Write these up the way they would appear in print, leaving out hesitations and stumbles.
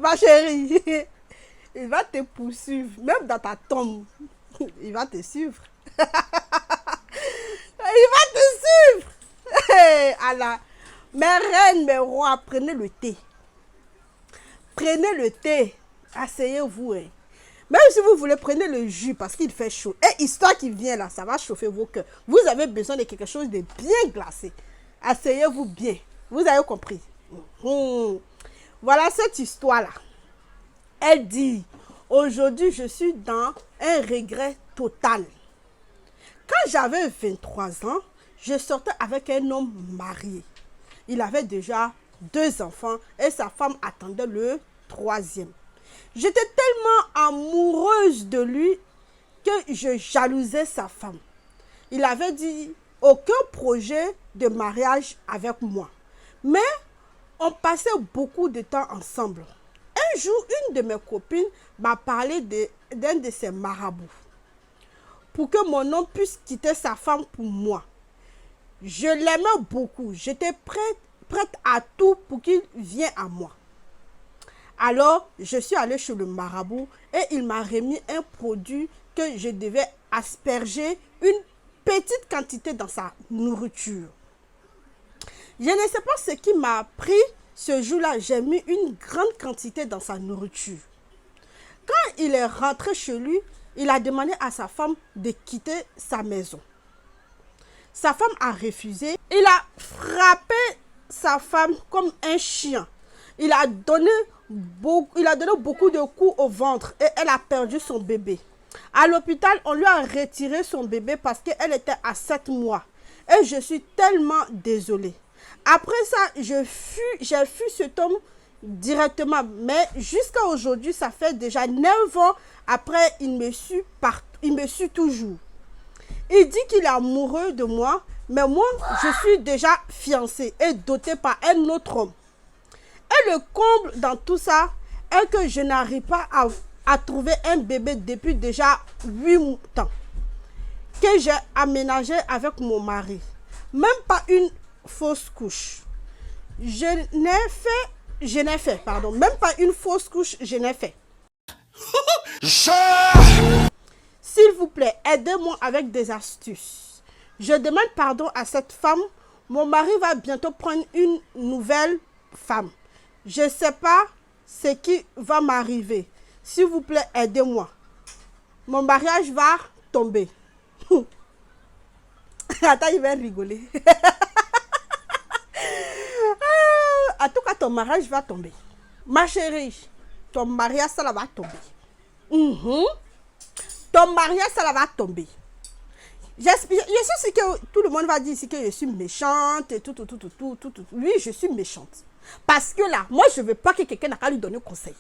Ma chérie, il va te poursuivre, même dans ta tombe. Il va te suivre. Il va te suivre. Allah. Mes reines, mes rois, prenez le thé. Prenez le thé. Asseyez-vous. Hein. Même si vous voulez, prenez le jus parce qu'il fait chaud. Et histoire qui vient là, ça va chauffer vos cœurs. Vous avez besoin de quelque chose de bien glacé. Asseyez-vous bien. Vous avez compris. Voilà cette histoire-là. Elle dit, aujourd'hui, je suis dans un regret total. Quand j'avais 23 ans, je sortais avec un homme marié. Il avait déjà 2 enfants et sa femme attendait le 3e. J'étais tellement amoureuse de lui que je jalousais sa femme. Il avait dit aucun projet de mariage avec moi. Mais on passait beaucoup de temps ensemble. Un jour, une de mes copines m'a parlé d'un de ses marabouts. Pour que mon homme puisse quitter sa femme pour moi. Je l'aimais beaucoup. J'étais prête à tout pour qu'il vienne à moi. Alors, je suis allée chez le marabout et il m'a remis un produit que je devais asperger une petite quantité dans sa nourriture. Je ne sais pas ce qui m'a pris ce jour-là. J'ai mis une grande quantité dans sa nourriture. Quand il est rentré chez lui, il a demandé à sa femme de quitter sa maison. Sa femme a refusé. Il a frappé sa femme comme un chien. Il a donné beaucoup de coups au ventre et elle a perdu son bébé. À l'hôpital, on lui a retiré son bébé parce qu'elle était à 7 mois. Et je suis tellement désolée. Après ça, j'ai fui cet homme directement. Mais jusqu'à aujourd'hui, ça fait déjà 9 ans après, il me suit toujours. Il dit qu'il est amoureux de moi, mais moi, je suis déjà fiancée et dotée par un autre homme. Et le comble dans tout ça est que je n'arrive pas à trouver un bébé depuis déjà 8 ans que j'ai aménagé avec mon mari. Même pas une fausse couche. Même pas une fausse couche, je n'ai fait. S'il vous plaît, aidez-moi avec des astuces. Je demande pardon à cette femme. Mon mari va bientôt prendre une nouvelle femme. Je ne sais pas ce qui va m'arriver. S'il vous plaît, aidez-moi. Mon mariage va tomber. Attends, il va rigoler. En tout cas, ton mariage va tomber. Ma chérie, ton mariage, ça va tomber. Ton mariage, ça va tomber. Je sais que tout le monde va dire ici que je suis méchante et tout. Oui, je suis méchante. Parce que là, moi, je ne veux pas que quelqu'un n'a qu'à lui donner conseil.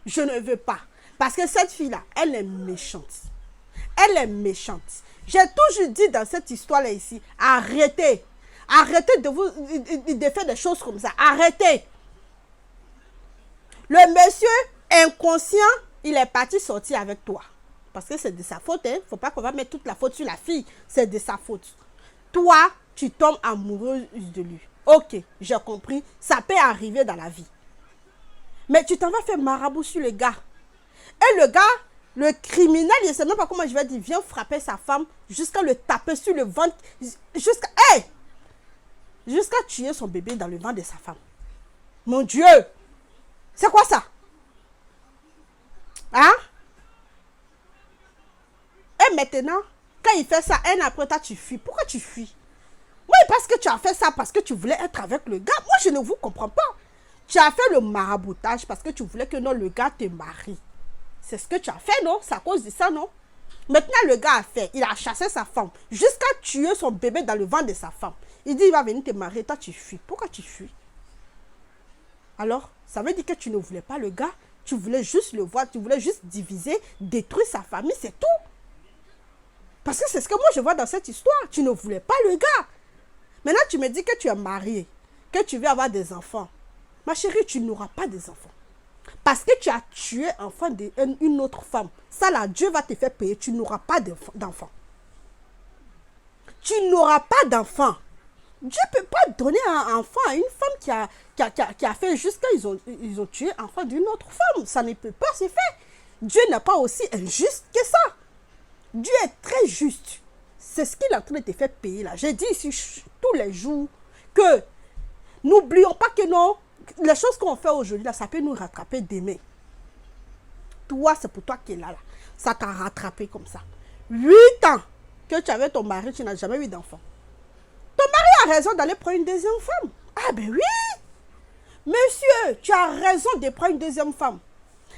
Je ne veux pas. Parce que cette fille-là, elle est méchante. Elle est méchante. J'ai toujours dit dans cette histoire-là ici, arrêtez. Arrêtez de faire des choses comme ça. Arrêtez. Le monsieur inconscient, il est parti sortir avec toi. Parce que c'est de sa faute. Il ne faut pas qu'on va mettre toute la faute sur la fille. C'est de sa faute. Toi, tu tombes amoureuse de lui. Ok, j'ai compris. Ça peut arriver dans la vie. Mais tu t'en vas faire marabout sur le gars. Et le gars, le criminel, je ne sais même pas comment je vais dire, vient frapper sa femme jusqu'à le taper sur le ventre. Jusqu'à tuer son bébé dans le ventre de sa femme. Mon Dieu! C'est quoi ça? Hein? Et maintenant, quand il fait ça, un après toi, tu fuis. Pourquoi tu fuis? Oui, parce que tu as fait ça parce que tu voulais être avec le gars. Moi, je ne vous comprends pas. Tu as fait le maraboutage parce que tu voulais que non, le gars te marie. C'est ce que tu as fait, non? C'est à cause de ça, non? Maintenant, le gars a fait. Il a chassé sa femme jusqu'à tuer son bébé dans le ventre de sa femme. Il dit, il va venir te marier. Toi, tu fuis. Pourquoi tu fuis? Alors, ça veut dire que tu ne voulais pas le gars. Tu voulais juste le voir. Tu voulais juste diviser, détruire sa famille. C'est tout. Parce que c'est ce que moi, je vois dans cette histoire. Tu ne voulais pas le gars. Maintenant, tu me dis que tu es marié, que tu veux avoir des enfants. Ma chérie, tu n'auras pas des enfants. Parce que tu as tué l'enfant d'une autre femme. Ça là, Dieu va te faire payer. Tu n'auras pas d'enfants. Tu n'auras pas d'enfants. Dieu ne peut pas donner un enfant à une femme qui a fait jusqu'à ils ont tué l'enfant d'une autre femme. Ça ne peut pas se faire. Dieu n'est pas aussi injuste que ça. Dieu est très juste. C'est ce qu'il est en train de te faire payer là. J'ai dit ici tous les jours que n'oublions pas que non, les choses qu'on fait aujourd'hui là, ça peut nous rattraper demain. Toi, c'est pour toi qui est là. Ça t'a rattrapé comme ça. 8 ans que tu avais ton mari, tu n'as jamais eu d'enfant. Ton mari a raison d'aller prendre une deuxième femme. Ah ben oui. Monsieur, tu as raison de prendre une deuxième femme.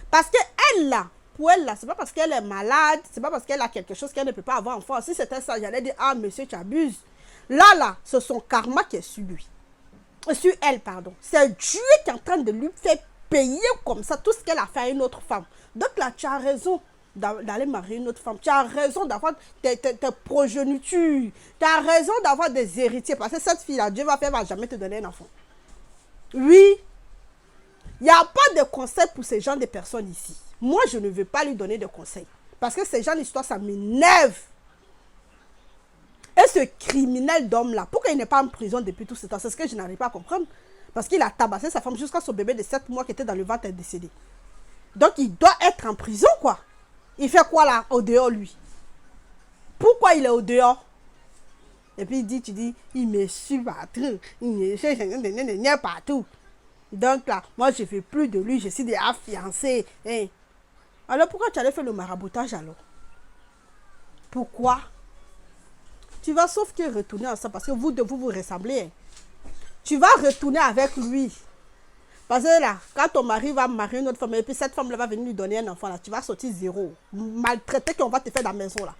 Parce qu'elle là, pour elle là, c'est pas parce qu'elle est malade, c'est pas parce qu'elle a quelque chose qu'elle ne peut pas avoir enfant. Si c'était ça, j'allais dire, ah monsieur, tu abuses. Là, c'est son karma qui est sur lui. Sur elle, pardon. C'est Dieu qui est en train de lui faire payer comme ça tout ce qu'elle a fait à une autre femme. Donc là, tu as raison d'aller marier une autre femme. Tu as raison d'avoir tes progénitures. Tu as raison d'avoir des héritiers. Parce que cette fille-là, Dieu va faire, va jamais te donner un enfant. Oui. Il n'y a pas de conseil pour ces gens de personnes ici. Moi, je ne veux pas lui donner de conseils. Parce que ces gens d'histoire, ça m'énerve. Et ce criminel d'homme-là, pourquoi il n'est pas en prison depuis tout ce temps? C'est ce que je n'arrive pas à comprendre. Parce qu'il a tabassé sa femme jusqu'à son bébé de 7 mois qui était dans le ventre est décédé. Donc, il doit être en prison, quoi. Il fait quoi là, au dehors, lui? Pourquoi il est au dehors? Et puis, tu dis, il me suit partout. Il me suit partout. Donc là, moi, je ne fais plus de lui. Je suis déjà fiancée. Hein? Alors, pourquoi tu allais faire le maraboutage alors? Pourquoi? Tu vas sauf que retourner ensemble parce que vous deux, vous ressemblez. Hein? Tu vas retourner avec lui. Parce que là, quand ton mari va marier une autre femme, et puis cette femme-là va venir lui donner un enfant, là, tu vas sortir zéro. Maltraité qu'on va te faire dans la maison, là.